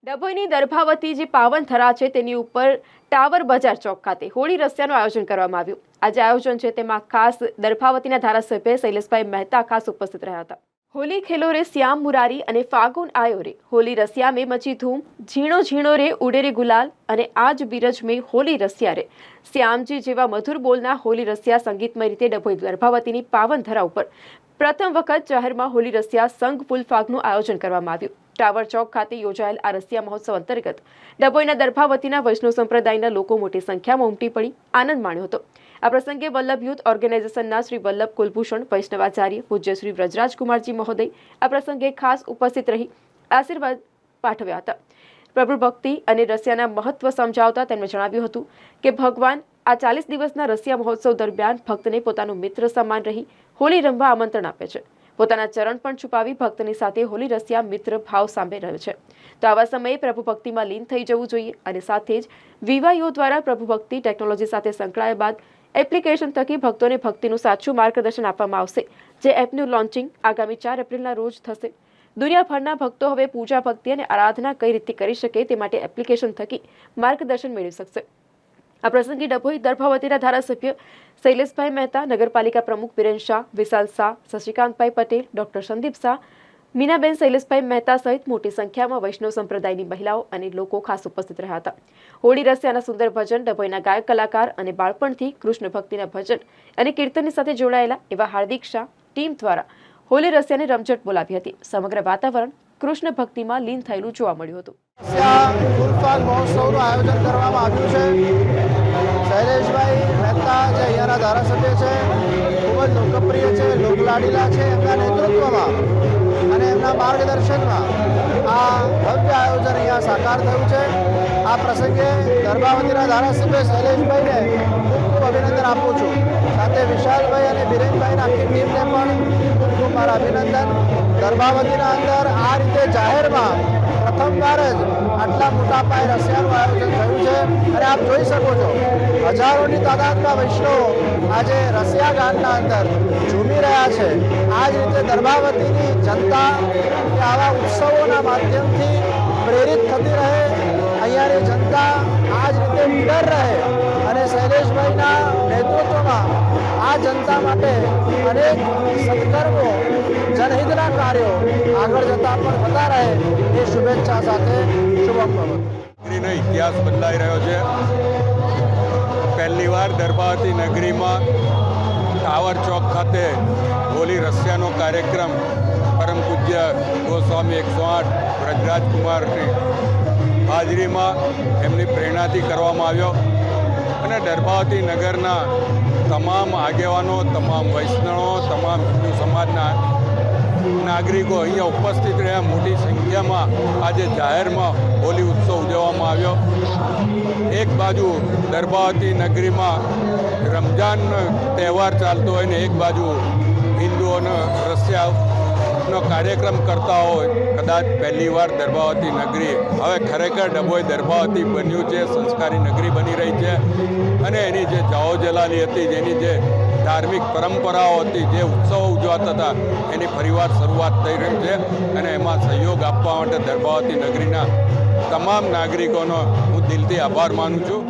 ડભોઈની દર્ભાવતી જે પાવન થરા છે તેની ઉપર ટાવર બજાર ચોક ખાતે હોળી રસિયાનું આયોજન કરવામાં આવ્યું। આજે આયોજન છે તેમાં ખાસ દર્ભાવતીના ધારાસભ્ય શૈલેષભાઈ મહેતા ખાસ ઉપસ્થિત રહ્યા હતા। होली खेलो रे श्याम मुरारी अने फागुन आयो रे होली रसिया में मची धूम झीणो झीणो रे उड़े रे गुलाल अने आज बीरज में होली रसिया रे श्यामजी जेवा मधुर बोलना होली रसिया संगीतमय रीते डभोई दर्भावतीनी पावन धरा ઉપર પ્રથમ વખત જાહેરમાં હોલી રસિયા સંઘ ફૂલ ફાગનું આયોજન કરવામાં આવ્યું। ટાવર ચોક ખાતે યોજાયેલ આ રસિયા મહોત્સવ અંતર્ગત ડભોઈના દર્ભાવતીના વૈષ્ણવ સંપ્રદાયના લોકો મોટી સંખ્યામાં ઉમટી પડી આનંદ માણ્યો હતો। આ પ્રસંગે વલ્લભ યુથ ઓર્ગેનાઇઝેશનના શ્રી વલ્લભ કુલભૂષણ વૈષ્ણવાચાર્ય પૂજ્ય શ્રી વ્રજરાજકુમારજી મહોદય આ પ્રસંગે ખાસ ઉપસ્થિત રહી આશીર્વાદ પાઠવ્યા હતા। પ્રભુ ભક્તિ અને રસિયાના મહત્વ સમજાવતા તેમણે જણાવ્યું હતું કે ભગવાન આ 40 દિવસના રસિયા મહોત્સવ દરમિયાન ભક્તને પોતાનું મિત્ર સમાન રહી હોલી રમવા આમંત્રણ આપે છે। પોતાના ચરણ પણ છુપાવી ભક્તની સાથે હોલી રસિયા મિત્ર ભાવ સામે રહે છે। તો આવા સમયે પ્રભુ ભક્તિમાં લીન થઈ જવું જોઈએ અને સાથે જ વિવાહીઓ દ્વારા પ્રભુ ભક્તિ ટેકનોલોજી સાથે સંકળાયા બાદ એપ્લિકેશન થકી ભક્તોને ભક્તિનું સાચું માર્ગદર્શન આપવામાં આવશે। જે એપનું લોન્ચિંગ આગામી 4 એપ્રિલના રોજ થશે। દુનિયાભરના ભક્તો હવે પૂજા ભક્તિ અને આરાધના કઈ રીતે કરી શકે તે માટે એપ્લિકેશન થકી માર્ગદર્શન મેળવી શકશે। આ પ્રસંગે ડભોઈ દર્ભાવતીના ધારાસભ્ય શૈલેષભાઈ મહેતા, નગરપાલિકા પ્રમુખ વિરેન શાહ, વિશાલ શાહ, શશિકાંતભાઈ પટેલ, ડોક્ટર સંદીપ શાહ, મીનાબેન શૈલેષભાઈ મહેતા સહિત મોટી સંખ્યામાં વૈષ્ણવ સંપ્રદાયની મહિલાઓ અને લોકો ખાસ ઉપસ્થિત રહ્યા હતા। હોળી રસિયાના સુંદર ભજન ડભોઈના ગાયક કલાકાર અને બાળપણથી કૃષ્ણ ભક્તિના ભજન અને કીર્તનની સાથે જોડાયેલા એવા હાર્દિક શાહ ટીમ દ્વારા હોલી રસિયાને રમઝટ બોલાવી હતી। સમગ્ર વાતાવરણ કૃષ્ણ ભક્તિમાં લીન થયેલું જોવા મળ્યું હતું। ફૂલફાગ મહોત્સવનું આયોજન કરવામાં આવ્યું છે। શૈલેષભાઈ મહેતા જે અહીંયાના ધારાસભ્ય છે, ખૂબ જ લોકપ્રિય છે, લોકલાડીલા છે, એમના નેતૃત્વમાં અને એમના માર્ગદર્શનમાં આ ભવ્ય આયોજન અહીંયા સાકાર થયું છે। આ પ્રસંગે દર્ભાવતીના ધારાસભ્ય શૈલેષભાઈને ખૂબ ખૂબ અભિનંદન આપું છું। સાથે વિશાલભાઈ અને બિરેનભાઈના આખી ટીમને પણ ખૂબ ખૂબ મારા અભિનંદન। દર્ભાવતીના અંદર આ રીતે જાહેરમાં પ્રથમવાર જ આટલા મોટા પાયે રસિયાનું આયોજન થયું છે અને આપ જોઈ શકો છો હજારોની તાદાદમાં વૈષ્ણવો આજે રસિયા ગામના અંદર ઝૂમી રહ્યા છે। આ જ રીતે દર્ભાવતીની જનતા આવા ઉત્સવોના માધ્યમથી પ્રેરિત થતી રહે, અહીંયાની જનતા આ જ રીતે નિડર રહે અને શૈલેષભાઈના નેતૃત્વમાં આ જનતા માટે અનેક સત્કર્મો, જનહિતના કાર્યો આગળ જતા પણ થતા રહે એ શુભેચ્છા સાથે શુભમ ભવતુ। નગરીનો ઇતિહાસ બદલાઈ રહ્યો છે। પહેલીવાર દર્ભાવતી નગરીમાં ટાવર ચોક ખાતે હોલી રસિયાનો કાર્યક્રમ પરમ પૂજ્ય ગોસ્વામી 108 વ્રજરાજકુમારની હાજરીમાં એમની પ્રેરણાથી કરવામાં આવ્યો અને દર્ભાવતી નગરના તમામ આગેવાનો, તમામ વૈષ્ણવો, તમામ હિન્દુ સમાજના નાગરિકો અહીંયા ઉપસ્થિત રહ્યા। મોટી સંખ્યામાં આજે જાહેરમાં હોલી ઉત્સવ ઉજવવામાં આવ્યો। એક બાજુ દર્ભાવતી નગરીમાં રમઝાનનો તહેવાર ચાલતો હોય ને એક બાજુ હિન્દુઓનો રસિયાનો કાર્યક્રમ કરતા હોય। કદાચ પહેલીવાર દર્ભાવતી નગરી હવે ખરેખર ડભોઈ દર્ભાવતી બન્યું છે, સંસ્કારી નગરી બની રહી છે અને એની જે જાઓ જલાલી હતી, જેની જે ધાર્મિક પરંપરાઓ હતી, જે ઉત્સવો ઉજવાતા હતા એની ફરીવાર શરૂઆત થઈ રહી છે અને એમાં સહયોગ આપવા માટે દર્ભાવતી નગરીના તમામ નાગરિકોનો હું દિલથી આભાર માનું છું।